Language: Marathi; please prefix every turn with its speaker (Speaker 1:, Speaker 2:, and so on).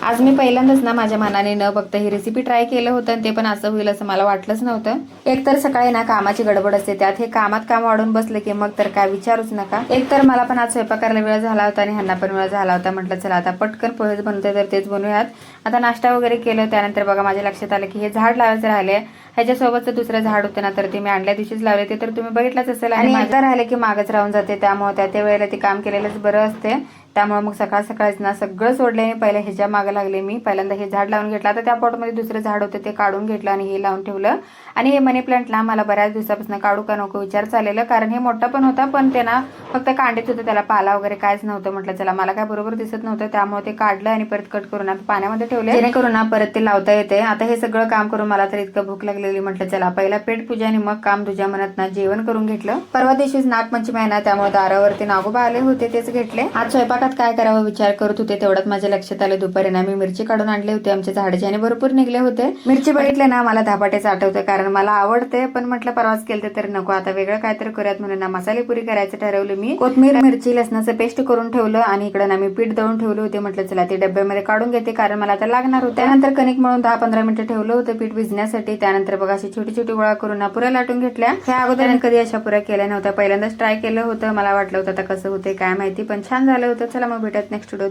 Speaker 1: आज मी पहिल्यांदाच ना माझ्या मनाने न बघता ही रेसिपी ट्राय केलं होतं आणि ते पण असं होईल असं मला वाटलंच नव्हतं। एक तर सकाळी ना कामाची गडबड असते, त्यात हे कामात काम वाढून बसले की मग तर काय विचारूच नका। एक तर मला पण आज स्वयंपाक करायला वेळ झाला होता आणि ह्यांना पण वेळ झाला होता। म्हटलं चला आता पटकन पोहेच बनवते तर तेच बनवूयात। आता नाश्ता वगैरे केलं, त्यानंतर बघा माझ्या लक्षात आलं की हे झाड लावायचं राहिले। ह्याच्यासोबतचं दुसरं झाड होतं ना, तर ते मी आणल्या दिवशीच लावले, ते तर तुम्ही बघितलंच असेल। आणि माझं राहिले की मागच राहून जाते, त्यामुळे त्या वेळेला ते काम केलेलंच बरं असते। त्यामुळे मग सकाळ सकाळीच ना सगळं सोडले आणि पहिले ह्याच्या मागे लागले मी। पहिल्यांदा हे झाड लावून घेतलं, आता त्या पॉटमध्ये दुसरं झाड होतं ते काढून घेतलं आणि हे लावून ठेवलं। आणि हे मनी प्लांटला मला बऱ्याच दिवसापासून काढू का नको विचार चाललेला, कारण हे मोठा पण होता पण ते ना फक्त कांडीच होतं, त्याला पाला वगैरे काहीच नव्हतं। म्हटलं चला मला काय बरोबर दिसत नव्हतं, त्यामुळे ते काढलं आणि परत कट करून आता पाण्यामध्ये ठेवले, जेणेकरून ना परत ते लावता येते। आता हे सगळं काम करून मला तर इतकं भूक लागलेली, म्हटलं चला पहिला पेट पूजा आणि मग काम तुझ्या मनात ना जेवण करून घेतलं। परवा दिवशीच नागपंचमी आहे ना, त्यामुळे दारावरती नागोबा आले होते, तेच घेतले। आज स्वयंपाकात काय करावं विचार करत होते, तेवढ्यात माझ्या लक्षात आले दुपारी ना मी मिरची काढून आणले होते आमच्या झाडाचे आणि भरपूर निघले होते। मिरची बघितले ना मला धपाटेच आठवते, कारण मला आवडते, पण म्हटलं परवाच केलते तर नको, आता वेगळं काहीतरी करूयात म्हणून ना मसाले पुरी करायचं ठरवलं मी। कोथमीर मिरची लसणाचं पेस्ट करून ठेवलं आणि इकडे ना मी पीठ दळून ठेवले होते। म्हटलं चला ते डब्यामध्ये काढून घेते, कारण मला आता लागणार होतं। त्यानंतर कणिक मळून 10-15 मिनिटं ठेवलं होतं पीठ भिजण्यासाठी। त्यानंतर बघा अशी छोटी छोटी गोळा करून ना पुऱ्या लाटून घेतल्या। ह्या अगोदर मी कधी अशा पुऱ्या केल्या नव्हत्या, पहिल्यांदाच ट्राय केलं होतं। मला वाटलं होतं आता कसं होते काय माहिती, पण छान झालं होतं। चला मग भेटत नेक्स्ट व्हिडिओ।